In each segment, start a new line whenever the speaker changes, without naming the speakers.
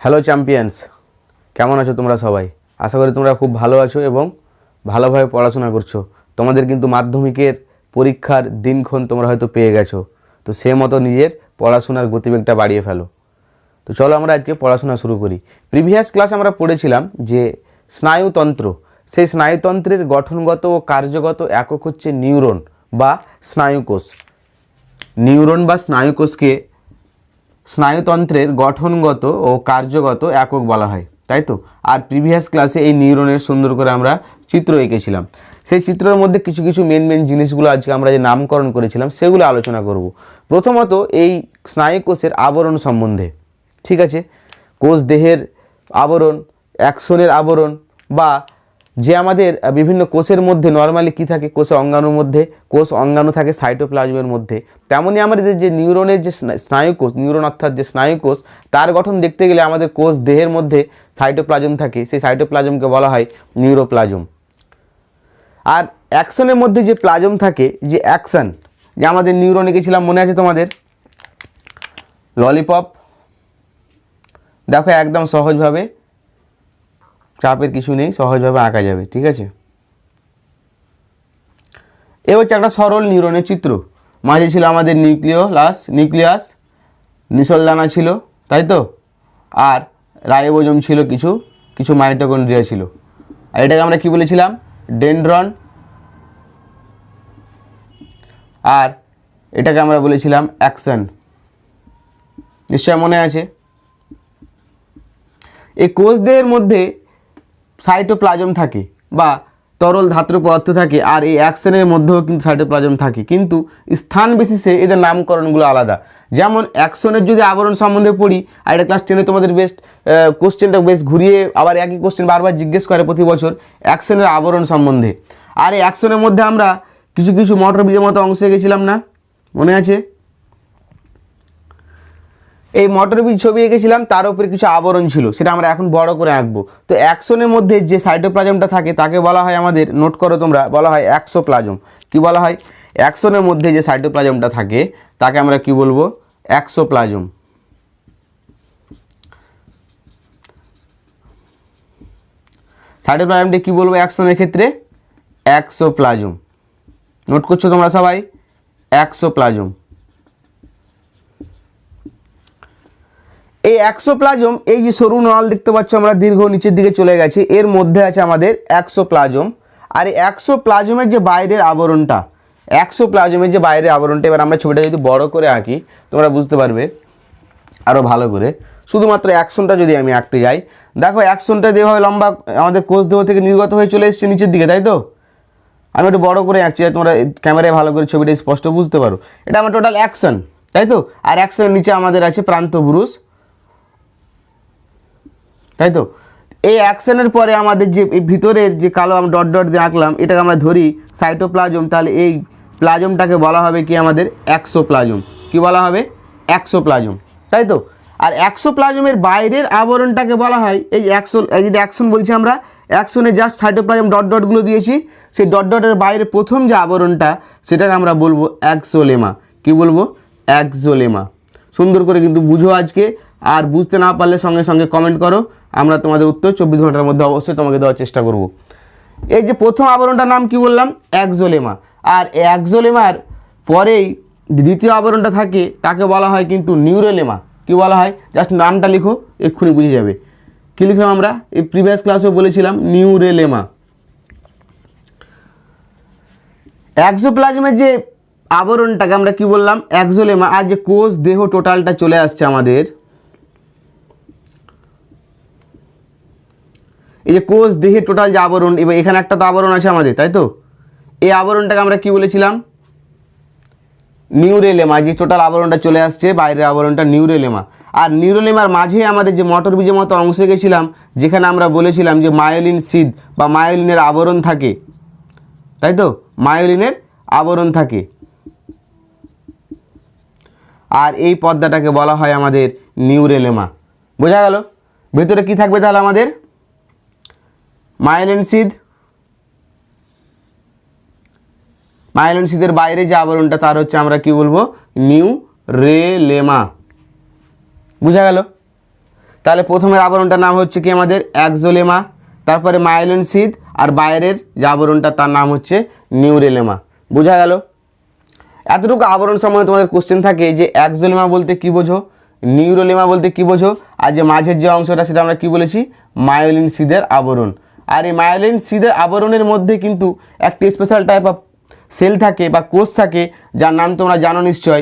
Hello champions, কেমন আছো তোমরা সবাই? আশা করি তোমরা খুব ভালো আছো এবং ভালোভাবে পড়াশোনা করছো। তোমাদের কিন্তু মাধ্যমিকের পরীক্ষার দিনক্ষণ তোমরা হয়তো পেয়ে গেছো, তো সে মতো নিজের পড়াশোনার গতিবেগটা বাড়িয়ে ফেলো। তো চলো আমরা আজকে পড়াশোনা শুরু করি। প্রিভিয়াস ক্লাস আমরা পড়েছিলাম যে স্নায়ুতন্ত্র, সেই স্নায়ুতন্ত্রের গঠনগত ও কার্যগত একক হচ্ছে নিউরন বা স্নায়ুকোষ। নিউরন বা স্নায়ুকোষকে স্নায়ুতন্ত্রের গঠনগত ও কার্যগত একক বলা হয়, তাই তো? আর প্রিভিয়াস ক্লাসে এই নিউরনের সুন্দর করে আমরা চিত্র এঁকেছিলাম। সেই চিত্রের মধ্যে কিছু কিছু মেন জিনিসগুলো আজকে আমরা যে নামকরণ করেছিলাম সেগুলো আলোচনা করব। প্রথমত এই স্নায়ুকোষের আবরণ সম্বন্ধে, ঠিক আছে? কোষ দেহের আবরণ, অ্যাক্সনের আবরণ, বা যে আমাদের বিভিন্ন কোষের মধ্যে নর্মালি কী থাকে, কোষে অঙ্গাণুর মধ্যে কোষ অঙ্গাণু থাকে সাইটোপ্লাজমের মধ্যে, তেমনই আমাদের যে নিউরনের যে স্নায়ুকোষ, নিউরন অর্থাৎ যে স্নায়ুকোষ, তার গঠন দেখতে গেলে আমাদের কোষ দেহের মধ্যে সাইটোপ্লাজম থাকে, সেই সাইটোপ্লাজমকে বলা হয় নিউরোপ্লাজম। আর অ্যাকশনের মধ্যে যে প্লাজম থাকে, যে অ্যাকশন, যে আমাদের নিউরন এঁকেছিলাম মনে আছে তোমাদের, ললিপপ। দেখো একদম সহজভাবে, চাপের কিছু নেই, সহজভাবে আঁকা যাবে, ঠিক আছে? এ হচ্ছে একটা সরল নিউরনের চিত্র। মাঝে ছিল আমাদের নিউক্লিয়াস, নিসলদানা ছিল, তাই তো? আর রাইবোজোম ছিল, কিছু কিছু মাইটোকন্ড্রিয়া ছিল। আর এটাকে আমরা কি বলেছিলাম? ডেনড্রন। আর এটাকে আমরা বলেছিলাম অ্যাকশন। নিশ্চয় মনে আছে। এই কোষ দেহের মধ্যে সাইটোপ্লাজম থাকে বা তরল ধাতব পদার্থ থাকে, আর এই অ্যাকশনের মধ্যেও কিন্তু সাইটোপ্লাজম থাকে, কিন্তু স্থান বিশেষে এদের নামকরণগুলো আলাদা। যেমন অ্যাকশনের যদি আবরণ সম্বন্ধে পড়ি, আর এটা ক্লাস 10-এ তোমাদের কোশ্চেনটা বেশ ঘুরিয়ে আবার একই কোশ্চেন বারবার জিজ্ঞেস করে প্রতি বছর অ্যাকশনের আবরণ সম্বন্ধে। আর এই অ্যাকশনের মধ্যে আমরা কিছু কিছু মোটর বীজের মতো অংশে গেছিলাম না, মনে আছে? এই মটর বীজ ছবি এঁকেছিলাম, তার উপরে কিছু আবরণ ছিল, সেটা আমরা এখন বড় করে আঁকবো। তো অ্যাকশনের মধ্যে যে সাইটোপ্লাজমটা থাকে তাকে বলা হয় আমাদের, নোট করো তোমরা, বলা হয় অ্যাক্সোপ্লাজম। কি বলা হয়? অ্যাকশনের মধ্যে যে সাইটোপ্লাজমটা থাকে তাকে আমরা কি বলবো? অ্যাক্সোপ্লাজম। সাইটোপ্লাজমটি কি বলবো অ্যাকশনের ক্ষেত্রে? অ্যাক্সোপ্লাজম। নোট করছো তোমরা সবাই? অ্যাক্সোপ্লাজম। এই অ্যাক্সোপ্লাজম, এই যে সরু নল দেখতে পাচ্ছ আমরা, দীর্ঘ নিচের দিকে চলে গেছে, এর মধ্যে আছে আমাদের অ্যাক্সোপ্লাজম। আর এই অ্যাক্সোপ্লাজমের যে বাইরের আবরণটা, এবার আমরা ছবিটা যদি বড় করে আঁকি তোমরা বুঝতে পারবে আরও ভালো করে। শুধুমাত্র অ্যাকশনটা যদি আমি আঁকতে যাই, দেখো অ্যাকশনটা যেভাবে লম্বা আমাদের কোষ দেহ থেকে নির্গত হয়ে চলে এসছে নিচের দিকে, তাই তো? আমি একটু বড় করে আঁকছি, তোমরা ক্যামেরায় ভালো করে ছবিটা স্পষ্ট বুঝতে পারো। এটা আমার টোটাল অ্যাকশন, তাই তো? আর অ্যাকশনের নিচে আমাদের আছে প্রান্তপুরুষ, তাই তো? এই অ্যাকশনের পরে আমাদের যে ভিতরের যে কালো আমরা ডট ডট দিয়ে আঁকলাম, এটাকে আমরা ধরি সাইটোপ্লাজম, তাহলে এই প্লাজমটাকে বলা হবে কি আমাদের? অ্যাক্সোপ্লাজম। কি বলা হবে? অ্যাক্সোপ্লাজম, তাই তো? আর অ্যাক্সোপ্লাজমের বাইরের আবরণটাকে বলা হয় এই যদি অ্যাকশন বলছি আমরা, অ্যাকশনে জাস্ট সাইটোপ্লাজম ডট ডটগুলো দিয়েছি, সেই ডট ডটের বাইরে প্রথম যে আবরণটা সেটাকে আমরা বলবো অ্যাক্সোলেমা। কি বলবো? অ্যাক্সোলেমা। সুন্দর করে কিন্তু বুঝো আজকে, আর বুঝতে না পারলে সঙ্গে সঙ্গে কমেন্ট করো, আমরা তোমাদের উত্তর 24 ঘন্টার মধ্যে অবশ্যই তোমাকে দেওয়ার চেষ্টা করব। এই যে প্রথম আবরণটার নাম কি বললাম? অ্যাক্সোলেমা। আর অ্যাক্সোলেমার পরেই দ্বিতীয় আবরণটা থাকে তাকে বলা হয় কিন্তু নিউরোলেমা। কি বলা হয়? জাস্ট নামটা লিখো, এক্ষুনি বুঝে যাবে। কী লিখলাম আমরা? এই প্রিভিয়াস ক্লাসেও বলেছিলাম নিউরোলেমা। অ্যাক্সোপ্লাজমের যে আবরণটাকে আমরা কি বললাম? অ্যাক্সোলেমা। আর যে কোষ দেহ টোটালটা চলে আসছে আমাদের, এই যে কোষ দেহে টোটাল যে আবরণ, এবার এখানে একটা তো আবরণ আছে আমাদের, তাই তো? এই আবরণটাকে আমরা কি বলেছিলাম? নিউরোলেমা। যে টোটাল আবরণটা চলে আসছে বাইরের আবরণটা নিউরোলেমা। আর নিউরোলেমার মাঝে আমাদের যে মটর বীজের মতো অংশে গেছিলাম, যেখানে আমরা বলেছিলাম যে মায়োলিন সিদ বা মায়োলিনের আবরণ থাকে, তাই তো? মায়োলিনের আবরণ থাকে। আর এই পর্দাটাকে বলা হয় আমাদের নিউরোলেমা। বোঝা গেল? ভেতরে কি থাকবে তাহলে আমাদের? মায়োলিন সিদ। মায়োলিন সিদের বাইরে যে আবরণটা তার হচ্ছে আমরা কি বলবো? নিউরেলেমা। বুঝা গেল? তাহলে প্রথমের আবরণটার নাম হচ্ছে কি আমাদের এক্সোলেমা, তারপরে মায়োলিন সিদ, আর বাইরের যে আবরণটা তার নাম হচ্ছে নিউরেলেমা। বোঝা গেল? এতটুকু আবরণ সম্বন্ধে তোমাদের কোশ্চেন থাকে যে এক্সোলেমা বলতে কি বোঝো, নিউরোলেমা বলতে কি বোঝো, আর যে মাঝের যে অংশটা সেটা আমরা কি বলেছি, মায়োলিন সিদের আবরণ। আর এই মায়োলিন সিদের আবরণের মধ্যে কিন্তু একটি স্পেশাল টাইপ অফ সেল থাকে বা কোষ থাকে, যার নাম তোমরা জানো নিশ্চয়,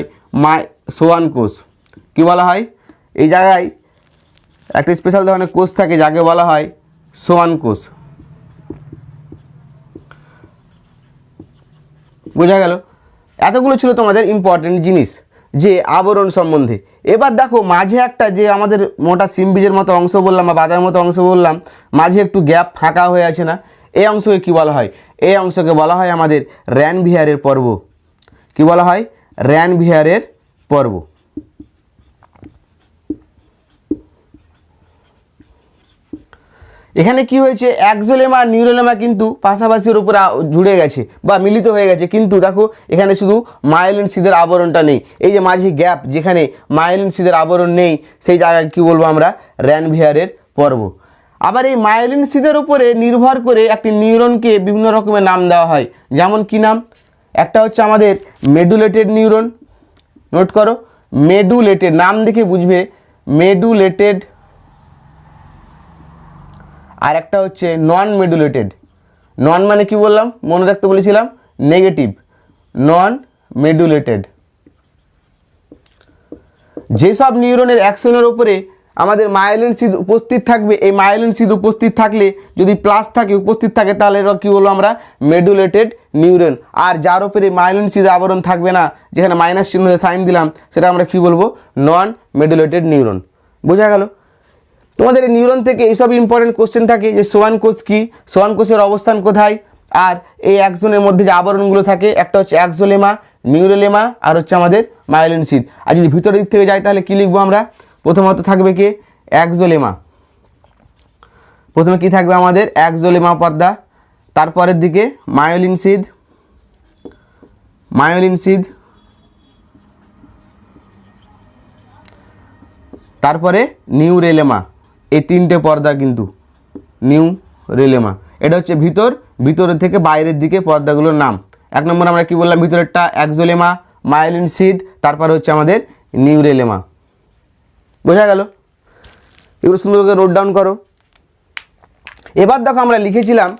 সোয়ান কোষ। কি বলা হয়? এই জায়গায় একটা স্পেশাল ধরনের কোষ থাকে যাকে বলা হয় সোয়ান কোষ। বোঝা গেল? এতগুলো ছিল তোমাদের ইম্পর্টেন্ট জিনিস যে আবরণ সম্বন্ধে। এবার দেখো মাঝে একটা যে আমাদের মোটা সিমবিজের মতো অংশ বললাম বা বাদামের মতো অংশ বললাম, মাঝে একটু গ্যাপ ফাঁকা হয়ে আছে না, এই অংশকে কি বলা হয়? এই অংশকে বলা হয় আমাদের র্যানভিয়ারের পর্ব। কি বলা হয়? র্যানভিয়ারের পর্ব। এখানে কি হয়েছে, এক্সোলেমা আর নিউরোলেমা কিন্তু পাশাপাশির উপরে জুড়ে গেছে বা মিলিত হয়ে গেছে, কিন্তু দেখো এখানে শুধু মায়োলিন সিদের আবরণটা নেই। এই যে মাঝে গ্যাপ, যেখানে মায়োলিন সিদের আবরণ নেই, সেই জায়গায় কি বলবো আমরা, র্যানভিয়ারের পর্ব। আবার এই মায়োলিন সিদের উপরে নির্ভর করে একটি নিউরনকে বিভিন্ন রকমের নাম দেওয়া হয়। যেমন কি নাম? একটা হচ্ছে আমাদের মেডুলেটেড নিউরন। নোট করো, মেডুলেটেড, নাম দেখে বুঝবে, মেডুলেটেড। আর একটা হচ্ছে নন মেডুলেটেড। নন মানে কি বললাম, মনে রাখতে বলেছিলাম, নেগেটিভ, নন মেডুলেটেড। যেসব নিউরনের অ্যাকশনের উপরে আমাদের মায়োলিন সিদ উপস্থিত থাকবে, এই মায়োলিন সিদ উপস্থিত থাকলে যদি প্লাস থাকে, উপস্থিত থাকে, তাহলে এরা কী বলবো আমরা, মেডুলেটেড নিউরন। আর যার উপরে মায়োলিন সিদ আবরণ থাকবে না, যেখানে মাইনাস চিহ্ন সাইন দিলাম, সেটা আমরা কী বলবো, নন মেডুলেটেড নিউরন। বোঝা গেল? তোমাদের এই নিউরন থেকে এইসব ইম্পর্টেন্ট কোশ্চেন থাকে যে সোয়ান কোষ কী, সোয়ান কোষের অবস্থান কোথায়, আর এই অ্যাক্সনের মধ্যে যে আবরণগুলো থাকে, একটা হচ্ছে এক্সোলেমা, নিউরোলেমা, আর হচ্ছে আমাদের মায়োলিন সিদ। আর যদি ভিতরের দিক থেকে যাই তাহলে কী লিখবো আমরা, প্রথমত থাকবে কি, এক্সোলেমা। প্রথমে কি থাকবে আমাদের, এক্সোলেমা পর্দা, তারপরের দিকে মায়োলিন সিদ, মায়োলিন সিদ, তারপরে নিউরেলেমা। এই তিনটে পর্দা কিন্তু নিউরেলেমা। এটা হচ্ছে ভিতরের থেকে বাইরের দিকে পর্দাগুলোর নাম। এক নম্বর আমরা কি বললাম, ভিতরেরটা এক্সোলেমা, মায়োলিন সিদ, তারপরে হচ্ছে আমাদের নিউরেলেমা। বোঝা গেল? এগুলো সুন্দর করে নোট ডাউন করো। এবার দেখো আমরা লিখেছিলাম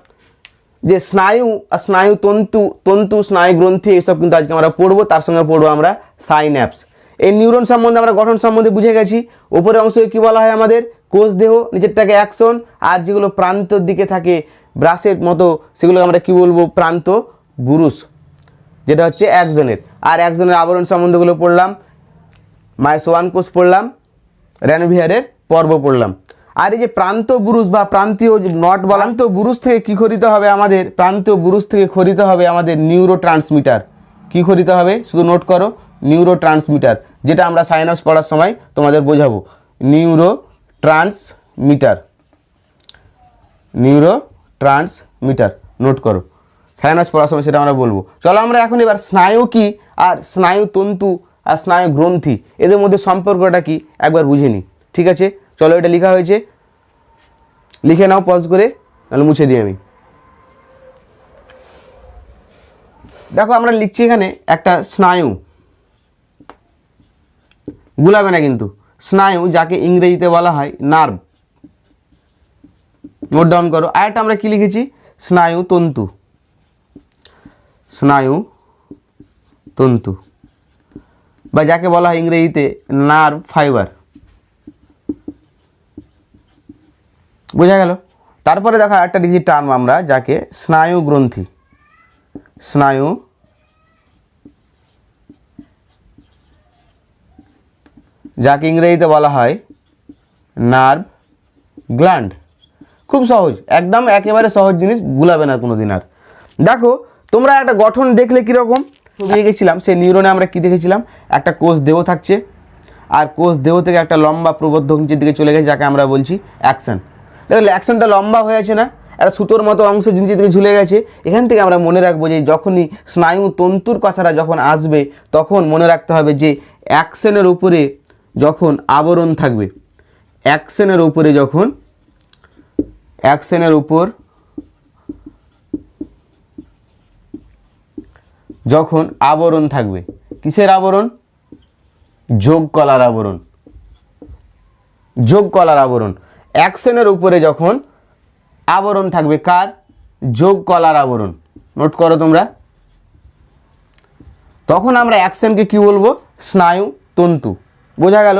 যে স্নায়ু আর স্নায়ু তন্তু স্নায়ু গ্রন্থি, এইসব কিন্তু আজকে আমরা পড়বো। তার সঙ্গে পড়বো আমরা সাইন্যাপস। এই নিউরন সম্বন্ধে আমরা গঠন সম্বন্ধে বুঝে গেছি। উপরের অংশকে কী বলা হয় আমাদের, কোষ দেহ, নিচেরটাকে অ্যাকশন, আর যেগুলো প্রান্তর দিকে থাকে ব্রাশের মতো, সেগুলোকে আমরা কি বলবো, প্রান্ত বুরুষ, যেটা হচ্ছে অ্যাকশনের। আর অ্যাকশনের আবরণ সম্বন্ধেগুলো পড়লাম, সোয়ান কোষ পড়লাম, র্যানভিয়ারের পর্ব পড়লাম। আর এই যে প্রান্ত বুরুষ বা প্রান্তীয় নট, প্রান্ত বুরুষ থেকে কী খরিত হবে আমাদের, প্রান্তীয় বুরুষ থেকে খরিত হবে আমাদের নিউরো ট্রান্সমিটার। কী খরিত হবে, শুধু নোট করো, নিউরো ট্রান্সমিটার, যেটা আমরা সাইন্যাপস পড়ার সময় তোমাদের বোঝাবো। Neuro transmitter, neuro transmitter, note করো, সাইন্যাপস পড়ার সময় সেটা আমরা বলবো। চলো আমরা এখন এবার স্নায়ু কি আর স্নায়ু তন্তু আর স্নায়ু গ্রন্থি, এদের মধ্যে সম্পর্কটা কি একবার বুঝে নিই। ঠিক আছে, চলো, এটা লেখা হয়েছে, লিখে নাও পজ করে, নাহলে মুছে দিই আমি। দেখো আমরা লিখছি এখানে একটা স্নায়ু, গুলাবে না কিন্তু, স্নায়ু, যাকে ইংরেজিতে বলা হয় নার্ভ। নোট ডাউন করো। আরেকটা আমরা কি লিখেছি, স্নায়ু তন্তু, স্নায়ু তন্তু, বা যাকে বলা হয় ইংরেজিতে নার্ভ ফাইবার। বোঝা গেল? তারপরে দেখো একটা লিখছি টার্ম আমরা, যাকে স্নায়ু গ্রন্থি, স্নায়ু যাকে ইংরেজিতে বলা হয় নার্ভ গ্ল্যান্ড। খুব সহজ, একদম একেবারে সহজ জিনিস, ভুলাবে না কোনো দিন। আর দেখো তোমরা একটা গঠন দেখলে কীরকম বুঝে গেছিলাম, সেই নিউরনে আমরা কি দেখেছিলাম, একটা কোষ দেহ থাকছে, আর কোষ দেহ থেকে একটা লম্বা প্রবর্ধক নিচের দিকে চলে গেছে, যাকে আমরা বলছি অ্যাকশন। দেখো অ্যাকশনটা লম্বা হয়ে আছে না, একটা সুতোর মতো অংশ নিচের দিকে ঝুলে গেছে। এখান থেকে আমরা মনে রাখবো যে যখনই স্নায়ু তন্তুর কথাটা যখন আসবে, তখন মনে রাখতে হবে যে অ্যাকশনের উপরে যখন আবরণ থাকবে, অ্যাকশনের উপরে যখন যখন আবরণ থাকবে, কিসের আবরণ? যোগ কলার আবরণ। যোগ কলার আবরণ। অ্যাকশনের উপরে যখন আবরণ থাকবে, কার? যোগ কলার আবরণ। নোট করো তোমরা। তখন আমরা অ্যাকশনকে কি বলবো? স্নায়ু তন্তু। বোঝা গেল?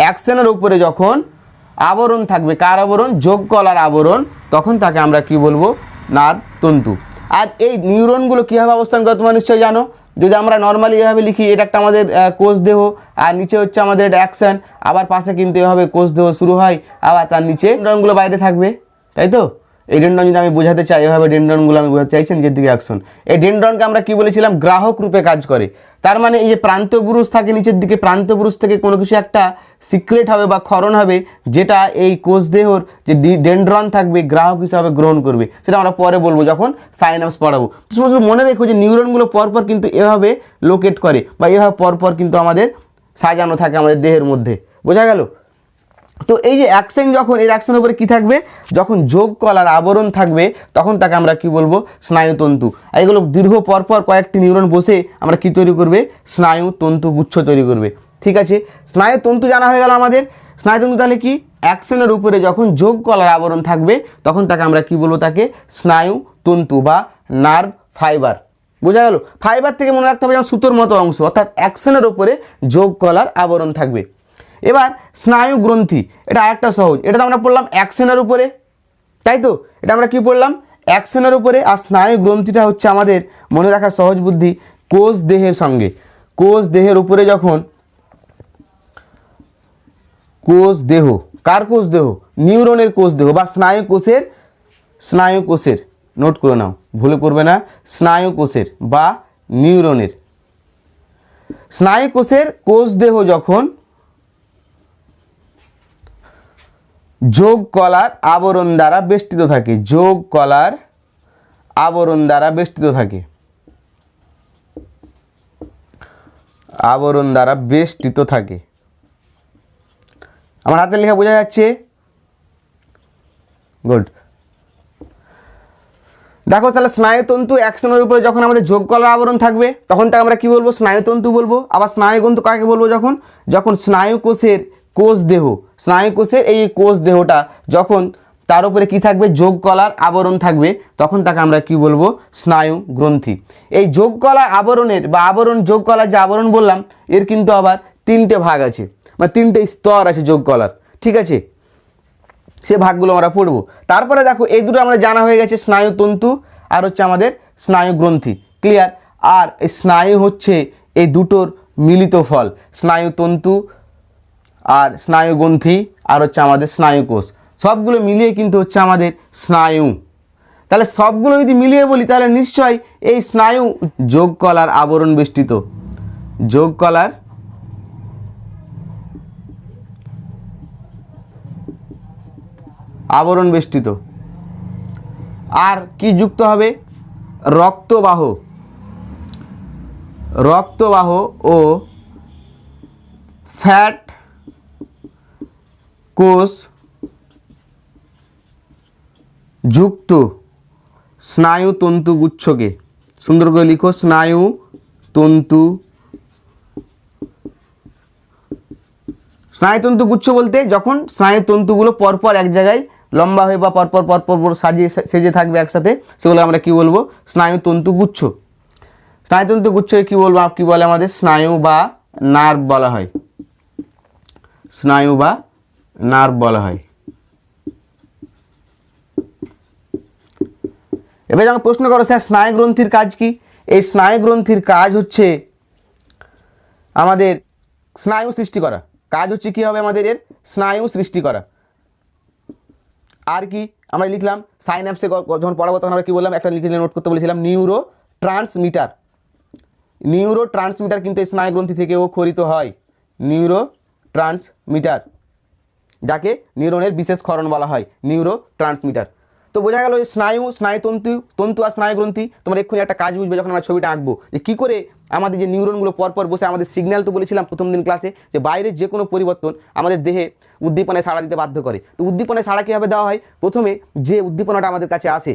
অ্যাকশনের উপরে যখন আবরণ থাকবে, কার আবরণ? যোগ কলার আবরণ, তখন তাকে আমরা কি বলবো? নার্ভ তন্তু। আর এই নিউরনগুলো কীভাবে অবস্থান করে তোমরা নিশ্চয়ই জানো। যদি আমরা নর্মালি এভাবে লিখি, এটা একটা আমাদের কোষ দেহ, আর নিচে হচ্ছে আমাদের এটা অ্যাকশন, আবার পাশে কিন্তু এভাবে কোষ দেহ শুরু হয়, আবার তার নিচে ডেন্ড্রনগুলো বাইরে থাকবে, তাই তো? এই ডেন্ড্রন যদি আমি বোঝাতে চাই, এভাবে ডেন্ড্রনগুলো আমি বোঝাতে চাইছি, নিজের দিকে অ্যাকশন। এই ডেন্ড্রনকে আমরা কি বলেছিলাম? গ্রাহক রূপে কাজ করে। তার মানে এই যে প্রান্তপুরুষ থাকে নিচের দিকে, প্রান্তপুরুষ থেকে কোনো কিছু একটা সিক্রেট হবে বা ক্ষরণ হবে, যেটা এই কোষ দেহর যে ডেন্ড্রন থাকবে গ্রাহক হিসাবে গ্রহণ করবে। সেটা আমরা পরে বলবো যখন সাইন্যাপস পড়াবো। তো শুধু মনে রেখো যে নিউরনগুলো পরপর কিন্তু এভাবে লোকেট করে, বা এভাবে পরপর কিন্তু আমাদের সাজানো থাকে আমাদের দেহের মধ্যে। বোঝা গেল? তো এই যে অ্যাকশন, যখন এর অ্যাকশনের উপরে কি থাকবে? যখন যোগ কলার আবরণ থাকবে, তখন তাকে আমরা কি বলবো? স্নায়ুতন্তু। আর এগুলো দীর্ঘ পরপর কয়েকটি নিউরন বসে আমরা কি তৈরি করবে? স্নায়ুতন্তু গুচ্ছ তৈরি করবে। ঠিক আছে, স্নায়ুতন্তু জানা হয়ে গেল আমাদের। স্নায়ুতন্তু তাহলে কি? অ্যাকশনের উপরে যখন যোগ কলার আবরণ থাকবে, তখন তাকে আমরা কি বলবো? তাকে স্নায়ুতন্তু বা নার্ভ ফাইবার। বোঝা গেল? ফাইবার থেকে মনে রাখতে হবে যেমন সুতোর মতো অংশ, অর্থাৎ অ্যাকশনের উপরে যোগ কলার আবরণ থাকবে। এবার স্নায়ু গ্রন্থি, এটা আরেকটা সহজ। এটা তো আমরা পড়লাম অ্যাকশনের উপরে, তাই তো? এটা আমরা কি পড়লাম? অ্যাকশনের উপরে। আর স্নায়ু গ্রন্থিটা হচ্ছে আমাদের মনে রাখা সহজ বুদ্ধি, কোষ দেহের সঙ্গে, কোষ দেহের উপরে যখন কোষ দেহ, কার কোষ দেহ? নিউরনের কোষ দেহ বা স্নায়ু কোষের, নোট করে নাও, ভুলে করবে না, স্নায়ু কোষের বা নিউরনের, স্নায়ু কোষের কোষ দেহ যখন যোগ কলার আবরণ দ্বারা বেষ্টিত থাকে, যোগ কলার আবরণ দ্বারা বেষ্টিত থাকে, আবরণ দ্বারা বেষ্টিত থাকে। আমার হাতে লেখা বোঝা যাচ্ছে? গুড। দেখো তাহলে স্নায়ুতন্তু অ্যাকশনের উপরে যখন আমাদের যোগ কলার আবরণ থাকবে, তখন তাকে আমরা কি বলবো? স্নায়ুতন্তু বলবো। আবার স্নায়ুতন্তু কাকে বলবো? যখন স্নায়ু কোষের কোষ দেহ, স্নায়ু কোষের এই কোষ দেহটা যখন তার উপরে কি থাকবে? যোগ কলার আবরণ থাকবে, তখন তাকে আমরা কি বলবো? স্নায়ু গ্রন্থি। এই যোগ কলার আবরণের বা আবরণ, যোগ কলার যে আবরণ বললাম, এর কিন্তু আবার তিনটে ভাগ আছে, বা তিনটে স্তর আছে যোগ কলার। ঠিক আছে, সে ভাগগুলো আমরা পড়বো। তারপরে দেখো এই দুটো আমাদের জানা হয়ে গেছে, স্নায়ুতন্তু আর হচ্ছে আমাদের স্নায়ু গ্রন্থি। ক্লিয়ার? আর এই স্নায়ু হচ্ছে এই দুটোর মিলিত ফল, স্নায়ুতন্তু আর স্নায়ু গ্রন্থি আর হচ্ছে আমাদের স্নায়ু কোষ, সবগুলো মিলিয়ে কিন্তু হচ্ছে আমাদের স্নায়ু। তাহলে সবগুলো যদি মিলিয়ে বলি, তাহলে নিশ্চয়ই এই স্নায়ু যোগ কলার আবরণ বেষ্টিত, যোগ কলার আবরণ বেষ্টিত। আর কি যুক্ত হবে? রক্তবাহ, রক্তবাহ ও ফ্যাট কোষ যুক্ত স্নায়ুতন্তুগুচ্ছকে, সুন্দর করে লিখো, স্নায়ুতন্তুগুচ্ছ বলতে যখন স্নায়ুতন্তুগুলো পরপর এক জায়গায় লম্বা হয়ে বা পরপর সেজে থাকবে একসাথে, সেগুলো আমরা কি বলবো? স্নায়ুতন্তুগুচ্ছ। স্নায়ুতন্তুগুচ্ছকে কি বলবো? কি বলে আমাদের? স্নায়ু বা নার্ভ বলা হয়, স্নায়ু বা নার্ভ বলা হয়। এবার যখন প্রশ্ন করো স্যার স্নায়ু গ্রন্থির কাজ কি? এই স্নায়ু গ্রন্থির কাজ হচ্ছে আমাদের স্নায়ু সৃষ্টি করা। কাজ হচ্ছে কি হবে আমাদের? এর স্নায়ু সৃষ্টি করা। আর কি আমরা লিখলাম? সাইন্যাপসে যখন পড়াবো তখন আমরা কি বললাম? একটা লিখে নোট করতে বলেছিলাম, নিউরো ট্রান্সমিটার। নিউরো ট্রান্সমিটার কিন্তু এই স্নায়ু গ্রন্থি থেকেও ক্ষরিত হয়, নিউরো ট্রান্সমিটার, যাকে নিউরনের বিশেষ ক্ষরণ বলা হয়, নিউরো ট্রান্সমিটার। তো বোঝা গেল স্নায়ু, স্নায়ুতন্তু, তন্তু আর স্নায়ুগ্রন্থি। তোমরা এক্ষুনি একটা কাজ বুঝবে যখন আমরা ছবিটা আঁকবো, যে কী করে আমাদের যে নিউরনগুলো পরপর বসে আমাদের সিগন্যাল, তো বলেছিলাম প্রথম দিন ক্লাসে যে বাইরের যে কোনো পরিবর্তন আমাদের দেহে উদ্দীপনায় সাড়া দিতে বাধ্য করে। তো উদ্দীপনায় সাড়া কীভাবে দেওয়া হয়? প্রথমে যে উদ্দীপনাটা আমাদের কাছে আসে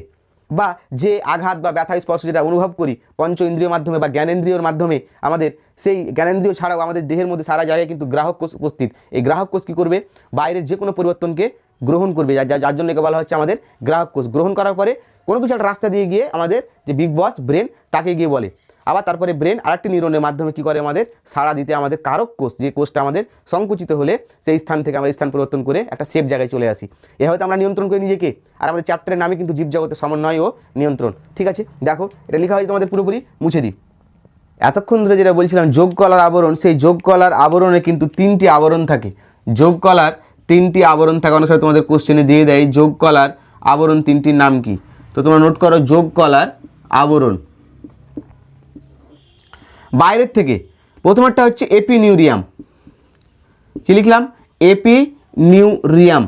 বা যে আঘাত বা ব্যথা স্পর্শ যেটা অনুভব করি পঞ্চ ইন্দ্রিয় মাধ্যমে বা জ্ঞানেন্দ্রিয়র মাধ্যমে, আমাদের সেই জ্ঞানেন্দ্রিয় ছাড়াও আমাদের দেহের মধ্যে সারা জায়গায় কিন্তু গ্রাহক কোষ উপস্থিত। এই গ্রাহক কোষ কী করবে? বাইরের যে কোনো পরিবর্তনকে গ্রহণ করবে, যার জন্য একে বলা হচ্ছে আমাদের গ্রাহক কোষ। গ্রহণ করার পরে কোনো কিছু একটা রাস্তা দিয়ে গিয়ে আমাদের যে বিগ বস ব্রেন তাকে গিয়ে বলে, আবার তারপরে ব্রেন আরেকটি নিউরনের মাধ্যমে কী করে? আমাদের সাড়া দিতে আমাদের কারক কোষ, যে কোষটা আমাদের সংকুচিত হলে সেই স্থান থেকে আমরা স্থান পরিবর্তন করে একটা সেফ জায়গায় চলে আসি। এভাবে আমরা নিয়ন্ত্রণ করি নিজেকে। আর আমাদের চ্যাপ্টারের নামে কিন্তু জীবজগতের সমন্বয় ও নিয়ন্ত্রণ। ঠিক আছে, দেখো এটা লেখা হয়েছে তোমাদের, পুরোপুরি মুছে দিই। এতক্ষণ ধরে যেটা বলছিলাম যোগ কলার আবরণ, সেই যোগ কলার আবরণে কিন্তু 3টি আবরণ থাকে। যোগ কলার 3টি আবরণ থাকে অনুসারে তোমাদের কোশ্চেনে দিয়ে দেয় যোগ কলার আবরণ 3টির নাম কি। তো তোমরা নোট করো যোগ কলার আবরণ। বাইরের থেকে প্রথমটা হচ্ছে এপিনিউরিয়াম। কি লিখলাম? এপিনিউরিয়াম।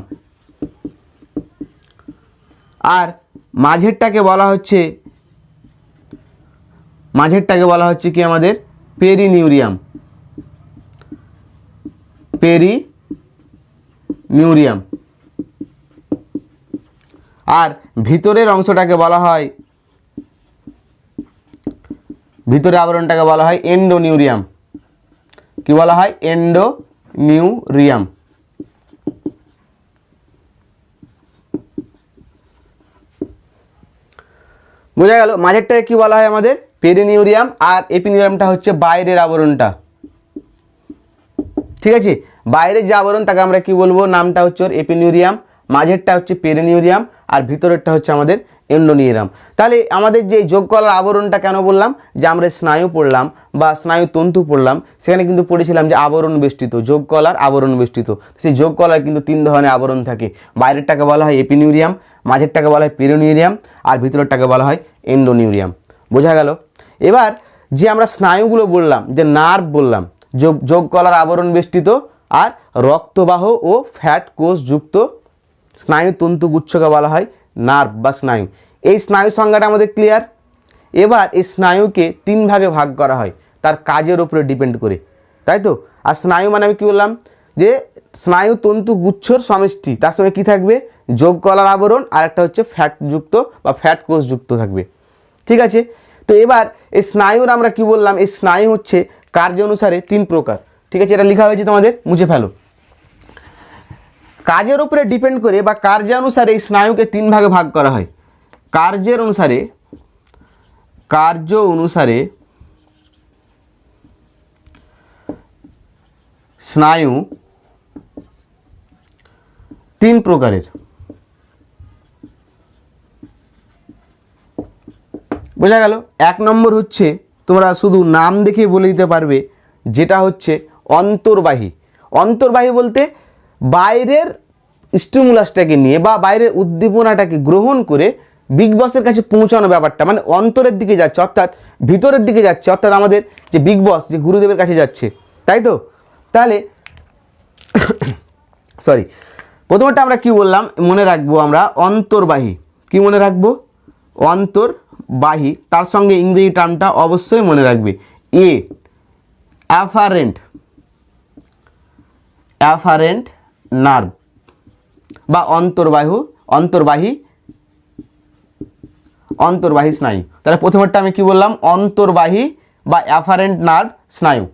আর মাঝেরটাকে বলা হচ্ছে কি আমাদের পেরিনিউরিয়াম। পেরিনিউরিয়াম। আর ভিতরের অংশটাকে বলা হয়, ভিতরের আবরণটাকে বলা হয় এন্ডোনিউরিয়াম। কি বলা হয়? এন্ডোনিউরিয়াম। বোঝা গেল? মাঝেরটাকে কি বলা হয়? আমাদের পেরিনিউরিয়াম। আর এপিনিউরিয়ামটা হচ্ছে বাইরের আবরণটা। ঠিক আছে, বাইরের যে আবরণ তাকে আমরা কি বলবো? নামটা হচ্ছে ওর এপিনিউরিয়াম, মাঝেরটা হচ্ছে পেরিনিউরিয়াম, আর ভিতরেরটা হচ্ছে আমাদের এন্ডোনিউরিয়াম। তাহলে আমাদের যে যোগ কলার আবরণটা কেন বললাম? যে আমরা স্নায়ু পড়লাম বা স্নায়ু তন্তু পড়লাম, সেখানে কিন্তু পড়েছিলাম যে আবরণ বেষ্টিত, যোগ কলার আবরণ বেষ্টিত। সেই যোগ কলার কিন্তু 3 ধরনের আবরণ থাকে। বাইরেরটাকে বলা হয় এপিনিউরিয়াম, মাঝেরটাকে বলা হয় পেরিনিউরিয়াম, আর ভিতরেরটাকে বলা হয় এন্ডোনিউরিয়াম। বোঝা গেল? এবার যে আমরা স্নায়ুগুলো বললাম, যে নার্ভ বললাম, যোগ কলার আবরণ বেষ্টিত আর রক্তবাহ ও ফ্যাট কোষ যুক্ত স্নায়ু তন্তুগুচ্ছকে বলা হয় নার্ভ বা স্নায়ু। এই স্নায়ু সংজ্ঞাটা আমাদের ক্লিয়ার। এবার এই স্নায়ুকে 3 ভাগে ভাগ করা হয় তার কাজের উপরে ডিপেন্ড করে, তাই তো? আর স্নায়ু মানে আমি কী বললাম? যে স্নায়ু তন্তুগুচ্ছর সমষ্টি, তার সঙ্গে কী থাকবে? যোগ কলার আবরণ, আর একটা হচ্ছে ফ্যাট যুক্ত বা ফ্যাট কোষ যুক্ত থাকবে। ঠিক আছে, তো এবার এই স্নায়ুর আমরা কি বললাম? এই স্নায়ু হচ্ছে কার্য অনুসারে 3 প্রকার। ঠিক আছে, এটা লেখা হয়েছে তোমাদের, মুছে ফেলো। কাজের উপরে ডিপেন্ড করে বা কার্যানুসারে এই স্নায়ুকে 3 ভাগে ভাগ করা হয়। কার্য অনুসারে স্নায়ু 3 প্রকারের। বোঝা গেল? 1 নম্বর হচ্ছে, তোমরা শুধু নাম দেখে বলে দিতে পারবে, যেটা হচ্ছে অন্তর্বাহী। অন্তর্বাহী বলতে বাইরের স্টিমুলাসটাকে নিয়ে বা বাইরের উদ্দীপনাটাকে গ্রহণ করে বিগ বসের কাছে পৌঁছানো ব্যাপারটা, মানে অন্তরের দিকে যাচ্ছে, অর্থাৎ ভিতরের দিকে যাচ্ছে, অর্থাৎ আমাদের যে বিগ বস, যে গুরুদেবের কাছে যাচ্ছে, তাই তো? তাহলে সরি, প্রথমটা আমরা কি বললাম? মনে রাখবো আমরা অন্তর্বাহী। কি মনে রাখবো? অন্তর্বাহী। তার সঙ্গে ইংরেজি টার্মটা অবশ্যই মনে রাখবে, অ্যাফারেন্ট নার্ভ বা অন্তর্বাহী স্নায়ু। তাহলে প্রথমেরটা আমি কি বললাম? অন্তর্বাহী বা অ্যাফারেন্ট নার্ভ স্নায়ু।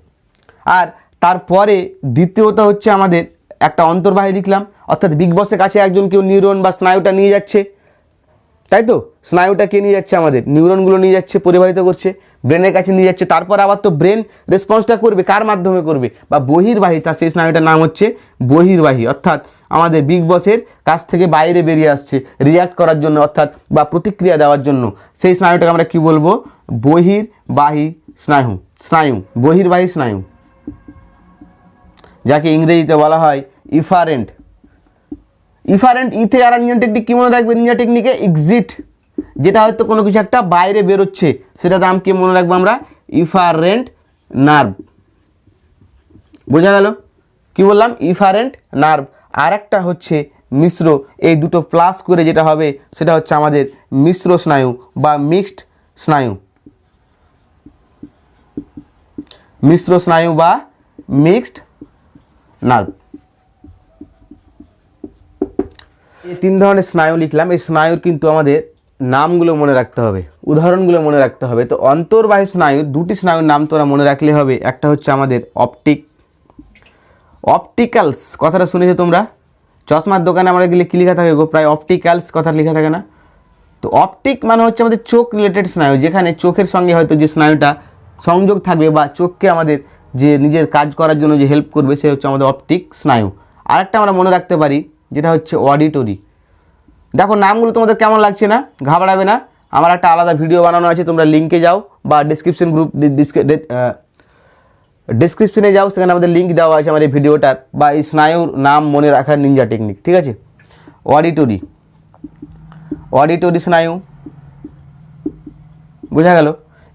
আর তারপরে দ্বিতীয়টা হচ্ছে আমাদের একটা অন্তর্বাহী লিখলাম, অর্থাৎ বিগ বসের কাছে একজন কেউ নিউরন বা স্নায়ুটা নিয়ে যাচ্ছে, তাই তো? স্নায়ুটা কে নিয়ে যাচ্ছে? আমাদের নিউরনগুলো নিয়ে যাচ্ছে, পরিবাহিত করছে, ব্রেনের কাছে নিয়ে যাচ্ছে। তারপর আবার তো ব্রেন রেসপন্সটা করবে, কার মাধ্যমে করবে? বা বহির্বাহী। তার সেই স্নায়ুটার নাম হচ্ছে বহির্বাহী, অর্থাৎ আমাদের বিগ বসের কাছ থেকে বাইরে বেরিয়ে আসছে রিয়াক্ট করার জন্য, অর্থাৎ বা প্রতিক্রিয়া দেওয়ার জন্য। সেই স্নায়ুটাকে আমরা কি বলবো? বহির্বাহী বহির্বাহী স্নায়ু, যাকে ইংরেজিতে বলা হয় ইফারেন্ট। ইথে আর নিয়ন টেকনিক কি মনে রাখবে? নিয়ন টেকনিকে এক্সিট, যেটা হয়তো কোনো কিছু একটা বাইরে বেরোচ্ছে, সেটা দাম কি মনে রাখবো আমরা? Efferent nerve. বোঝা গেল? কি বললাম? Efferent nerve. আর একটা হচ্ছে মিশ্র, এই দুটো প্লাস করে যেটা হবে সেটা হচ্ছে আমাদের মিশ্র স্নায়ু বা মিক্সড স্নায়ু, মিশ্র স্নায়ু বা মিক্সড নার্ভ। এই 3 ধরনের স্নায়ু লিখলাম। এই স্নায়ুর কিন্তু আমাদের নামগুলো মনে রাখতে হবে, উদাহরণগুলো মনে রাখতে হবে। তো অন্তর্বাহী স্নায়ু, দুটি স্নায়ুর নাম তোরা মনে রাখলে হবে। একটা হচ্ছে আমাদের অপটিক্যালস, কথাটা শুনেছো তোমরা? চশমার দোকানে আমরা গেলে কী লেখা থাকে গো? প্রায় অপটিক্যালস কথা লেখা থাকে না? তো অপটিক মানে হচ্ছে আমাদের চোখ রিলেটেড স্নায়ু, যেখানে চোখের সঙ্গে হয়তো যে স্নায়ুটা সংযোগ থাকবে বা চোখকে আমাদের যে নিজের কাজ করার জন্য যে হেল্প করবে, সে হচ্ছে আমাদের অপটিক স্নায়ু। আরেকটা আমরা মনে রাখতে পারি যেটা হচ্ছে অডিটরি। দেখো নামগুলো তোমাদের কেমন লাগছে না? ঘাবড়াবে না, আমার একটা আলাদা ভিডিও বানানো আছে, তোমরা লিঙ্কে যাও বা ডিসক্রিপশনে যাও, সেখানে আমাদের লিঙ্ক দেওয়া আছে আমার এই ভিডিওটার, বা এই স্নায়ুর নাম মনে রাখার নিনজা টেকনিক, ঠিক আছে? অডিটরি স্নায়ু, বোঝা গেল?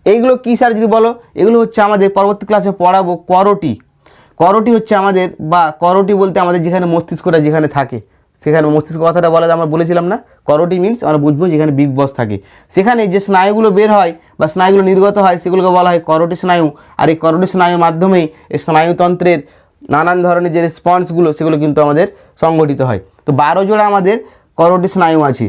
এইগুলো কী স্যার যদি বলো? এগুলো হচ্ছে আমাদের পরবর্তী ক্লাসে পড়াবো করোটি হচ্ছে আমাদের, বা করোটি বলতে আমাদের যেখানে মস্তিষ্কটা যেখানে থাকে, সেখানে মস্তিষ্ক কথাটা বলা আমরা বলেছিলাম না? করোটি মিন্স আমরা বুঝবো যেখানে বিগ বস থাকে, সেখানে যে স্নায়ুগুলো বের হয় বা স্নায়ুগুলো নির্গত হয় সেগুলোকে বলা হয় করোটি স্নায়ু। আর এই করোটি স্নায়ুর মাধ্যমেই এই স্নায়ুতন্ত্রের নানান ধরনের যে রেসপন্সগুলো সেগুলো কিন্তু আমাদের সংগঠিত হয়। তো 12 জোড়া আমাদের করোটি স্নায়ু আছে।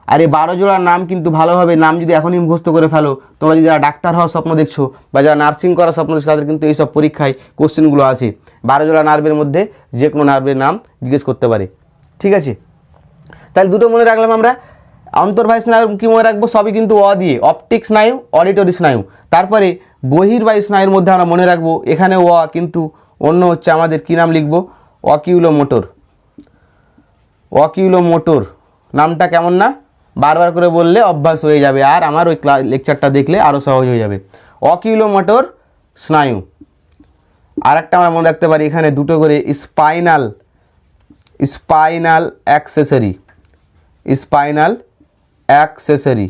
আর এই 12 জোড়ার নাম কিন্তু ভালোভাবে নাম যদি এখনই মুখস্থ করে ফেলো, তোমরা যদি যারা ডাক্তার হওয়ার স্বপ্ন দেখছো বা যারা নার্সিং করার স্বপ্ন দেখছো, তাদের কিন্তু এইসব পরীক্ষায় কোশ্চেনগুলো আসে। 12 জোড়া নার্ভের মধ্যে যে কোনো নার্ভের নাম জিজ্ঞেস করতে পারে, ঠিক আছে? তাহলে দুটো মনে রাখলাম আমরা। অন্তর্বাহী স্নায়ু কী মনে রাখবো? সবই কিন্তু অ দিয়ে, অপটিক স্নায়ু, অডিটরি স্নায়ু। তারপরে বহির্বায়ু স্নায়ুর মধ্যে আমরা মনে রাখবো, এখানে অ কিন্তু অন্য হচ্ছে আমাদের কী নাম লিখবো? অকিউলোমোটর। নামটা কেমন না? বারবার করে বললে অভ্যাস হয়ে যাবে, আর আমার ওই লেকচারটা দেখলে আরও সহজ হয়ে যাবে। অকিউলোমোটর স্নায়ু। আর একটা আমরা মনে রাখতে পারি, এখানে দুটো করে স্পাইনাল অ্যাক্সেসরি।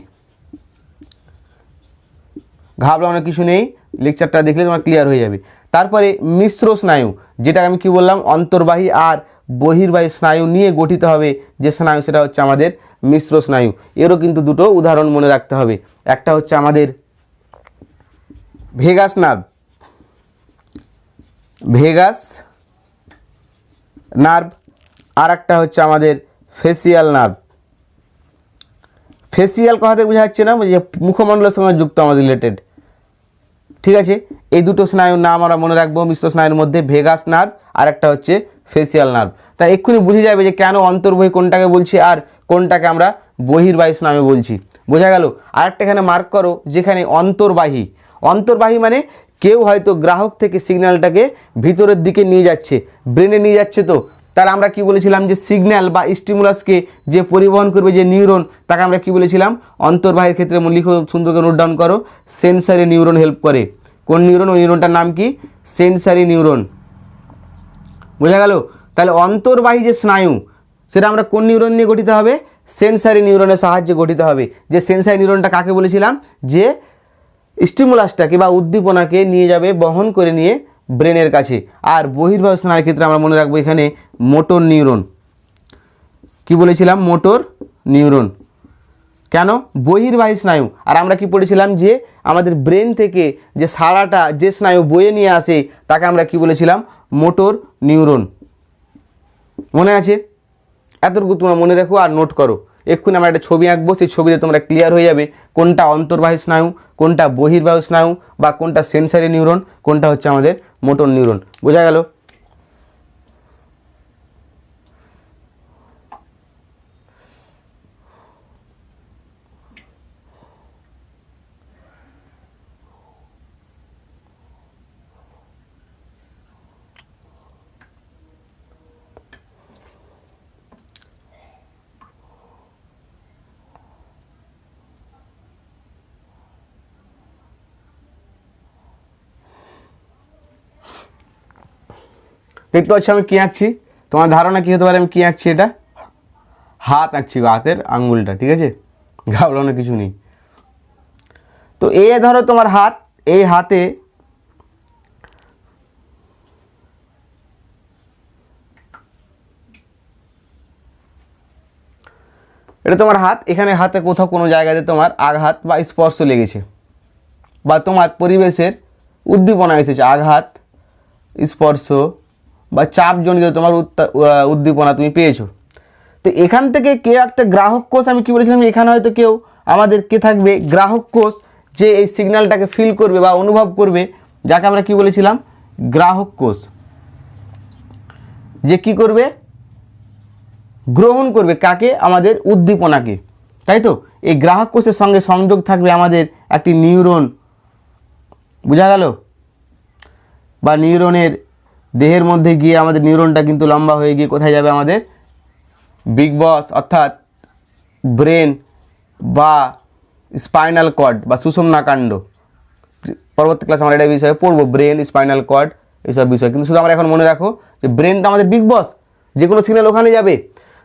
ঘাবড়ানোর কিছু নেই, লেকচারটা দেখলে তোমার ক্লিয়ার হয়ে যাবে। তারপরে মিশ্র স্নায়ু, যেটা আমি কি বললাম, অন্তর্বাহী আর বহির্বাহী স্নায়ু নিয়ে গঠিত হবে যে স্নায়ু, সেটা হচ্ছে আমাদের মিশ্র স্নায়ু। এরও কিন্তু দুটো উদাহরণ মনে রাখতে হবে। একটা হচ্ছে আমাদের ভেগাস নার্ভ, আর একটা হচ্ছে আমাদের ফেসিয়াল নার্ভ। ফেসিয়াল কথাতে বোঝা যাচ্ছে না, যে মুখমণ্ডলের সঙ্গে যুক্ত আমাদের রিলেটেড, ঠিক আছে? এই দুটো স্নায়ুর নাম আমরা মনে রাখবো মিশ্র স্নায়ুর মধ্যে, ভেগাস নার্ভ আর একটা হচ্ছে ফেসিয়াল নার্ভ। তাই এক্ষুনি বুঝে যাবে যে কেন অন্তর্বাহী কোনটাকে বলছি আর কোনটাকে আমরা বহির্বাহী স্নায়ু বলছি, বোঝা গেল? আরেকটা এখানে মার্ক করো, যেখানে অন্তর্বাহী মানে কেউ হয়তো গ্রাহক থেকে সিগন্যালটাকে ভিতরের দিকে নিয়ে যাচ্ছে, ব্রেনে নিয়ে যাচ্ছে। তো তাহলে আমরা কি বলেছিলাম, যে সিগন্যাল বা স্টিমুলাসকে যে পরিবহন করবে যে নিউরন, তাকে আমরা কি বলেছিলাম? অন্তর্বাহীর ক্ষেত্রে লিখো, সুন্দর করে নোট ডাউন করো, সেন্সারি নিউরন হেল্প করে। কোন নিউরন? ওই নিউরনটার নাম কি? সেন্সারি নিউরন, বোঝা গেল? তাহলে অন্তর্বাহী যে স্নায়ু, সেটা আমরা কোন নিউরন নিয়ে গঠিত হবে? সেন্সারি নিউরনের সাহায্যে গঠিত হবে। যে সেন্সারি নিউরনটা কাকে বলেছিলাম? যে স্টিমুলাসটাকে বা উদ্দীপনাকে নিয়ে যাবে, বহন করে নিয়ে ব্রেনের কাছে। আর বহির্বাহী স্নায়ুর ক্ষেত্রে আমরা মনে রাখবো এখানে মোটর নিউরন। কি বলেছিলাম? Motor neuron. কেন? বহির্বাহী স্নায়ু। আর আমরা কি পড়েছিলাম, যে আমাদের ব্রেন থেকে যে সারাটা যে স্নায়ু বয়ে নিয়ে আসে, তাকে আমরা কি বলেছিলাম? Motor neuron. মনে আছে? এতটুকু তোমরা মনে রাখো আর নোট করো। এক্ষুনি আমরা একটা ছবি আঁকবো, সেই ছবিতে তোমরা ক্লিয়ার হয়ে যাবে কোনটা অন্তর্বাহী স্নায়ু, কোনটা বহির্বাহী স্নায়ু, বা কোনটা সেন্সারি নিউরন, কোনটা হচ্ছে আমাদের মোটর নিউরন। বোঝা গেল? দেখতে পাচ্ছি আমি কী আঁকছি? তোমার ধারণা কী হতে পারে আমি কী আঁকছি? এটা হাত আঁকছি, হাতের আঙ্গুলটা, ঠিক আছে? ঘাবড়ানোর কিছু নেই। তো ধরো তোমার হাত, এই হাতে এটা তোমার হাত, এখানে হাতে কোথাও কোনো জায়গাতে তোমার আঘাত বা স্পর্শ লেগেছে, বা তোমার পরিবেশের উদ্দীপনা এসেছে, আঘাত, স্পর্শ বা চাপজনিত তোমার উদ্দীপনা তুমি পেয়েছো। তো এখান থেকে কেউ একটা গ্রাহক কোষ, আমি কি বলেছিলাম, এখানে হয়তো কেউ আমাদের কে থাকবে, গ্রাহক কোষ, যে এই সিগন্যালটাকে ফিল করবে বা অনুভব করবে, যাকে আমরা কি বলেছিলাম, গ্রাহক কোষ, যে কি করবে, গ্রহণ করবে কাকে, আমাদের উদ্দীপনাকে, তাই তো। এই গ্রাহক কোষের সঙ্গে সংযোগ থাকবে আমাদের একটি নিউরন, বোঝা গেল, বা নিউরনের দেহের মধ্যে গিয়ে আমাদের নিউরনটা কিন্তু লম্বা হয়ে গিয়ে কোথায় যাবে, আমাদের বিগ বস অর্থাৎ ব্রেন বা স্পাইনাল কর্ড বা সুষুম্নাকাণ্ড। পরবর্তী ক্লাসে আমরা এটা বিষয়ে পড়বো, ব্রেন, স্পাইনাল কর্ড, এইসব বিষয়। কিন্তু শুধু আমরা এখন মনে রাখো যে ব্রেনটা আমাদের বিগ বস, যে কোনো সিগন্যাল ওখানে যাবে।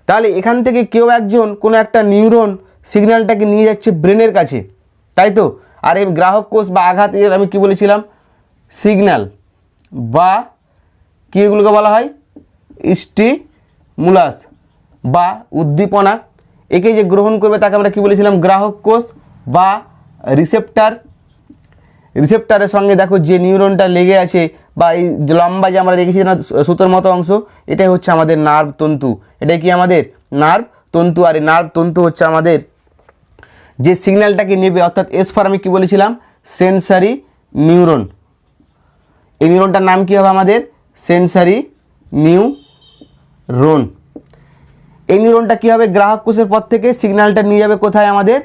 তাহলে এখান থেকে কেউ একজন কোনো একটা নিউরন সিগন্যালটাকে নিয়ে যাচ্ছে ব্রেনের কাছে, তাই তো। আর এই গ্রাহক কোষ বা আঘাত, এর আমি কি বলেছিলাম, সিগন্যাল বা কি এগুলোকে বলা হয়, স্টিমুলাস বা উদ্দীপনা। একে যে গ্রহণ করবে তাকে আমরা কি বলেছিলাম, গ্রাহক কোষ বা রিসেপ্টার। রিসেপ্টারের সঙ্গে দেখো যে নিউরনটা লেগে আছে বা এই লম্বা যে আমরা দেখেছি না সুতোর মতো অংশ, এটাই হচ্ছে আমাদের নার্ভ তন্তু। এটাই কি আমাদের নার্ভ তন্তু। আর এই নার্ভ তন্তু হচ্ছে আমাদের যে সিগন্যালটাকে নেবে, অর্থাৎ এস ফর আমি কি বলেছিলাম, সেন্সারি নিউরন। এই নিউরনটার নাম কি হবে আমাদের, সেন্সারি নিউরন। এই নিউরনটা কী হবে, গ্রাহক কোষের পর থেকে সিগন্যালটা নিয়ে যাবে কোথায়, আমাদের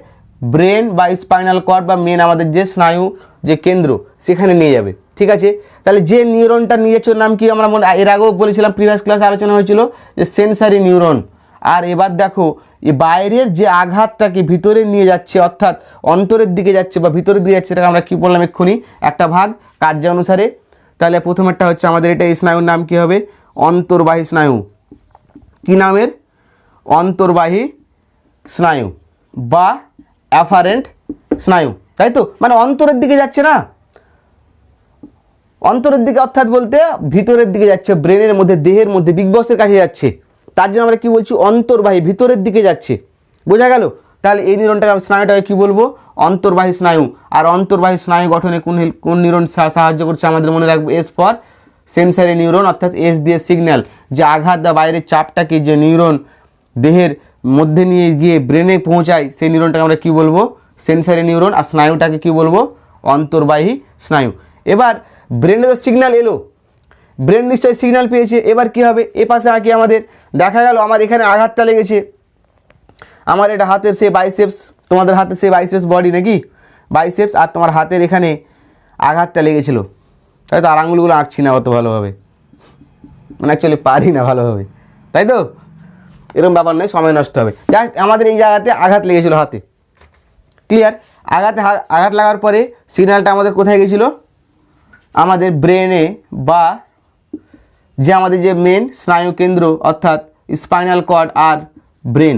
ব্রেন বা স্পাইনাল কর্ড বা মেন আমাদের যে স্নায়ু যে কেন্দ্র, সেখানে নিয়ে যাবে, ঠিক আছে। তাহলে যে নিউরনটা নিয়ে যাচ্ছে ওর নাম কি, আমরা এর আগেও বলেছিলাম, প্রিভিয়াস ক্লাসে আলোচনা হয়েছিল যে সেন্সারি নিউরন। আর এবার দেখো এই বাইরের যে আঘাতটাকে ভিতরে নিয়ে যাচ্ছে, অর্থাৎ অন্তরের দিকে যাচ্ছে বা ভিতরের দিকে যাচ্ছে, এটাকে আমরা কী বললাম এক্ষুনি, একটা ভাগ কার্য অনুসারে। তাহলে প্রথমেরটা হচ্ছে আমাদের এটা, এই স্নায়ুর নাম কী হবে, অন্তর্বাহী স্নায়ু। কী নামের, অন্তর্বাহী স্নায়ু বা অ্যাফারেন্ট স্নায়ু, তাই তো। মানে অন্তরের দিকে যাচ্ছে না, অন্তরের দিকে অর্থাৎ বলতে ভিতরের দিকে যাচ্ছে, ব্রেনের মধ্যে, দেহের মধ্যে, বিগ বসের কাছে যাচ্ছে, তার জন্য আমরা কি বলছি, অন্তর্বাহী, ভিতরের দিকে যাচ্ছে, বোঝা গেল। তাহলে এই নিউরনটাকে স্নায়ুটাকে কী বলবো, অন্তর্বাহী স্নায়ু। আর অন্তর্বাহী স্নায়ু গঠনে কোন নিউরন সাহায্য করছে, আমাদের মনে রাখবো, এস ফর সেন্সারি নিউরন, অর্থাৎ এস দিয়ে সিগন্যাল, যে আঘাত বা বাইরের চাপটাকে যে নিউরন দেহের মধ্যে নিয়ে গিয়ে ব্রেনে পৌঁছায়, সেই নিউরনটাকে আমরা কী বলবো, সেন্সারি নিউরন। আর স্নায়ুটাকে কী বলবো, অন্তর্বাহী স্নায়ু। এবার ব্রেনে তো সিগন্যাল এলো, ব্রেন নিশ্চয়ই সিগন্যাল পেয়েছে, এবার কি হবে, এ পাশে আঁকি আমাদের দেখা গেল আমার এখানে আঘাতটা লেগেছে, আমার এটা হাতের সে বাইসেপস, তোমাদের হাতের সে বাইসেপস বডি নাকি, বাইসেপস, আর তোমার হাতের এখানে আঘাতটা লেগেছিলো, তাই তো। আর আঙুলগুলো আঁকছি না অত ভালোভাবে, মানে অ্যাকচুয়ালি পারি না ভালোভাবে, তাই তো। এরকম ব্যাপার নয়, সময় নষ্ট হবে। জাস্ট আমাদের এই জায়গাতে আঘাত লেগেছিলো হাতে, ক্লিয়ার। আঘাত লাগার পরে সিগন্যালটা আমাদের কোথায় গেছিলো, আমাদের ব্রেনে বা যে আমাদের যে মেন স্নায়ু কেন্দ্র, অর্থাৎ স্পাইনাল কর্ড আর ব্রেন,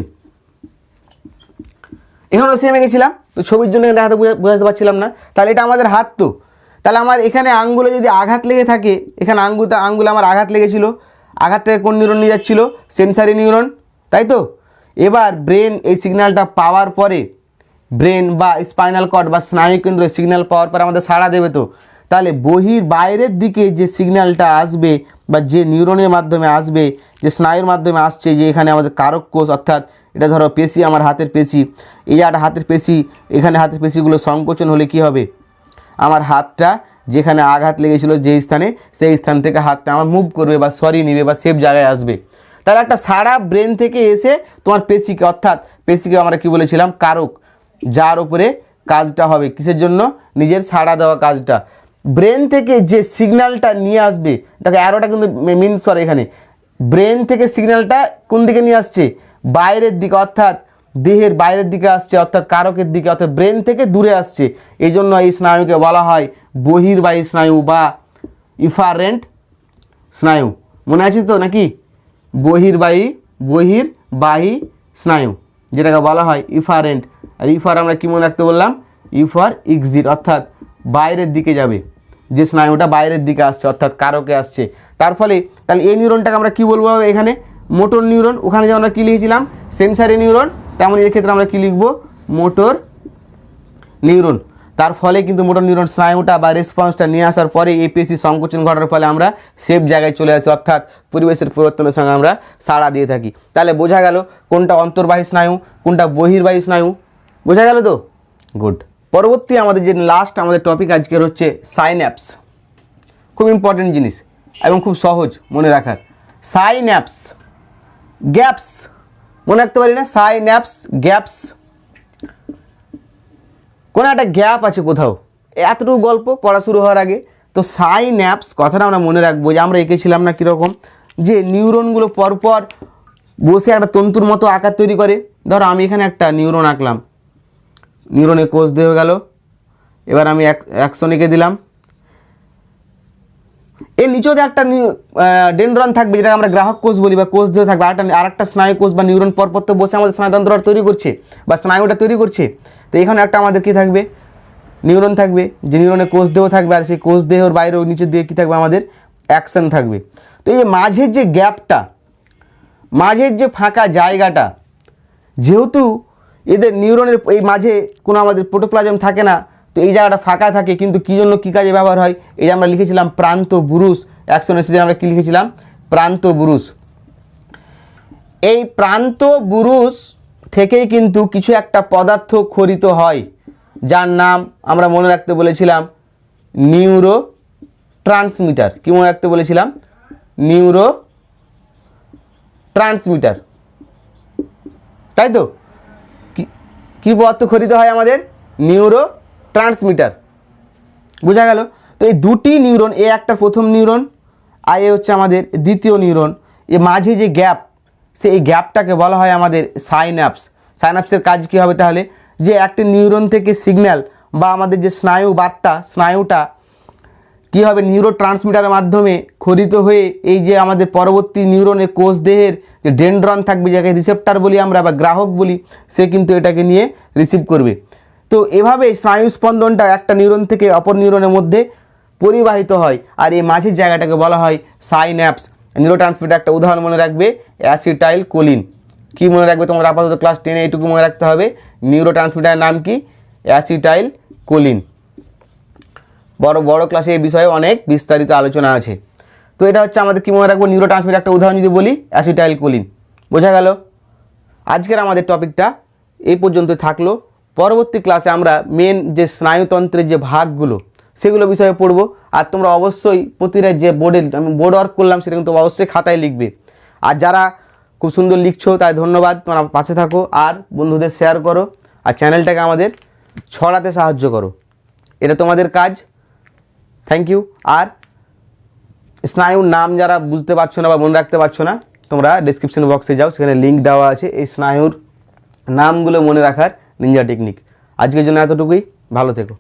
এখানেও সেমে গেছিলাম। তো ছবির জন্য দেখাতে বোঝাতে পারছিলাম না। তাহলে এটা আমাদের হাত, তো তাহলে আমার এখানে আঙ্গুলে যদি আঘাত লেগে থাকে, এখানে আঙ্গুলে আমার আঘাত লেগেছিল, আঘাতটাকে কোন নিউরন নিয়ে যাচ্ছিলো, সেন্সারি নিউরন, তাই তো। এবার ব্রেন এই সিগন্যালটা পাওয়ার পরে, ব্রেন বা স্পাইনাল কর্ড বা স্নায়ু কেন্দ্র সিগন্যাল পাওয়ার পরে আমাদের সাড়া দেবে, তো তাহলে বাইরের দিকে যে সিগন্যালটা আসবে বা যে নিউরনের মাধ্যমে আসবে, যে স্নায়ুর মাধ্যমে আসছে, যে এখানে আমাদের কারক কোষ, অর্থাৎ এটা ধরো পেশি, আমার হাতের পেশি, এই একটা হাতের পেশি, এখানে হাতের পেশিগুলো সংকোচন হলে কি হবে, আমার হাতটা যেখানে আঘাত লেগেছিলো যেই স্থানে, সেই স্থান থেকে হাতটা আমার মুভ করবে বা সরিয়ে নেবে বা সেফ জায়গায় আসবে। তাহলে একটা সারা ব্রেন থেকে এসে তোমার পেশিকে, অর্থাৎ পেশিকে আমরা কি বলেছিলাম, কারক, যার উপরে কাজটা হবে, কিসের জন্য, নিজের সাড়া দেওয়া কাজটা। ব্রেন থেকে যে সিগন্যালটা নিয়ে আসবে, দেখো অ্যারোটা কিন্তু মিনস করে এখানে, ব্রেন থেকে সিগন্যালটা কোন দিকে নিয়ে আসছে, বাইরের দিকে, অর্থাৎ দেহের বাইরের দিকে আসছে, অর্থাৎ কারকের দিকে, অর্থাৎ ব্রেন থেকে দূরে আসছে। এই জন্য এই স্নায়ুকে বলা হয় বহির্বাহী স্নায়ু বা ইফারেন্ট স্নায়ু। মনে আছে তো নাকি, বহির্বাহী স্নায়ু, যেটাকে বলা হয় ইফারেন্ট। আর ইফার আমরা কী মনে রাখতে বললাম, ইফার এক্সিট, অর্থাৎ বাইরের দিকে যাবে, যে স্নায়ুটা বাইরের দিকে আসছে, অর্থাৎ কারকে আসছে। তার ফলে তাহলে এই নিউরনটাকে আমরা কী বলবো, এখানে মোটর নিউরন, ওখানে যে আমরা কী লিখেছিলাম, সেন্সারি নিউরন। তেমনই এক্ষেত্রে আমরা কী লিখব, মোটর নিউরন। তার ফলে কিন্তু মোটর নিউরন স্নায়ুটা বা রেসপন্সটা নিয়ে আসার পরে এই পেশি সংকোচন ঘটার ফলে আমরা সেফ জায়গায় চলে আসি, অর্থাৎ পরিবেশের পরিবর্তনের সঙ্গে আমরা সাড়া দিয়ে থাকি। তাহলে বোঝা গেল কোনটা অন্তর্বাহী স্নায়ু, কোনটা বহির্বাহী স্নায়ু, বোঝা গেল তো? গুড। পরবর্তী আমাদের যে লাস্ট আমাদের টপিক আজকের হচ্ছে সাইন্যাপস। খুব ইম্পর্টেন্ট জিনিস এবং খুব সহজ মনে রাখার। সাইন্যাপস, গ্যাপস মনে রাখতে পারি না, সাইন্যাপস গ্যাপস, কোনো একটা গ্যাপ আছে কোথাও, এতটুকু গল্প পড়া শুরু হওয়ার আগে। তো সাইন্যাপস কথাটা আমরা মনে রাখবো যে আমরা এঁকেছিলাম না কীরকম, যে নিউরনগুলো পরপর বসে একটা তন্তুর মতো আকার তৈরি করে। ধরো আমি এখানে একটা নিউরন আঁকলাম, নিউরনে কোষ দেহ গেল, এবার আমি অ্যাকশন এঁকে দিলাম। এর নিচেও একটা ডেনড্রন থাকবে, যেটাকে আমরা গ্রাহক কোষ বলি বা কোষ দেহ থাকবে, আরেকটা স্নায়ু কোষ বা নিউরন পরপর তো বসে আমাদের স্নায়ুতন্ত্র তৈরি করছে বা স্নায়ুটা তৈরি করছে। তো এখানে একটা আমাদের কী থাকবে, নিউরন থাকবে, যে নিউরনে কোষ দেহ থাকবে, আর সেই কোষ দেহর বাইরেও নিচের দিকে কী থাকবে, আমাদের অ্যাকশন থাকবে। তো এই যে মাঝের যে গ্যাপটা, মাঝের যে ফাঁকা জায়গাটা, যেহেতু এদের নিউরনের এই মাঝে কোনো আমাদের প্রোটোপ্লাজম থাকে না, তো এই জায়গাটা ফাঁকা থাকে, কিন্তু কী জন্য কী কাজে ব্যবহার হয়, এই যে আমরা লিখেছিলাম প্রান্ত বুরুষ, অ্যাকশন এসেছে আমরা কী লিখেছিলাম, প্রান্ত বুরুষ। এই প্রান্ত বুরুষ থেকেই কিন্তু কিছু একটা পদার্থ খরিত হয়, যার নাম আমরা মনে রাখতে বলেছিলাম নিউরো ট্রান্সমিটার। কী মনে রাখতে বলেছিলাম, নিউরো ট্রান্সমিটার, তাই তো? কী পদার্থ খরিত হয় আমাদের, নিউরো ট্রান্সমিটার, বোঝা গেল? তো এই দুটি নিউরন, এ একটা প্রথম নিউরন আর এ হচ্ছে আমাদের দ্বিতীয় নিউরন, এ মাঝে যে গ্যাপ, সেই গ্যাপটাকে বলা হয় আমাদের সাইন্যাপস। সাইন্যাপসের কাজ কী হবে তাহলে, যে একটি নিউরন থেকে সিগন্যাল বা আমাদের যে স্নায়ু বার্তা, স্নায়ুটা কী হবে, নিউরো ট্রান্সমিটারের মাধ্যমে খরিত হয়ে এই যে আমাদের পরবর্তী নিউরনের কোষ দেহের যে ডেনড্রন থাকবে, যাকে রিসেপ্টার বলি আমরা বা গ্রাহক বলি, সে কিন্তু এটাকে নিয়ে রিসিভ করবে। তো এভাবে স্নায়ু স্পন্দনটা একটা নিউরন থেকে অপর নিউরনের মধ্যে পরিবাহিত হয়, আর এই মাঝের জায়গাটাকে বলা হয় সাইন্যাপস। নিউরো ট্রান্সমিটার একটা উদাহরণ মনে রাখবে, অ্যাসিটাইল কোলিন। কী মনে রাখবে তোমরা আপাতত ক্লাস 10-এ এইটুকু মনে রাখতে হবে, নিউরো ট্রান্সমিটারের নাম কি, অ্যাসিটাইল কোলিন। বড় বড় ক্লাসে এই বিষয়ে অনেক বিস্তারিত আলোচনা আছে। তো এটা হচ্ছে আমাদের কী মনে রাখবো, নিউরো ট্রান্সমিটার একটা উদাহরণ যদি বলি, অ্যাসিটাইল কোলিন, বোঝা গেল? আজকের আমাদের টপিকটা এই পর্যন্ত থাকলো। পরবর্তী ক্লাসে আমরা মেন যে স্নায়ুতন্ত্রের যে ভাগগুলো সেগুলো বিষয়ে পড়বো। আর তোমরা অবশ্যই প্রতিটা যে বোর্ডে আমি বোর্ড ওয়ার্ক করলাম সেটা কিন্তু অবশ্যই খাতায় লিখবে। আর যারা খুব সুন্দর লিখছো তাই ধন্যবাদ, তোমরা পাশে থাকো আর বন্ধুদের শেয়ার করো আর চ্যানেলটাকে আমাদের ছড়াতে সাহায্য করো, এটা তোমাদের কাজ। Thank you. আর স্নায়ুর নাম যারা বুঝতে পারছো না বা মনে রাখতে পারছো না, তোমরা ডেসক্রিপশন বক্সে যাও, সেখানে লিঙ্ক দেওয়া আছে এই স্নায়ুর নামগুলো মনে রাখার নিনজা টেকনিক। আজকের জন্য এতটুকুই, ভালো থেকো।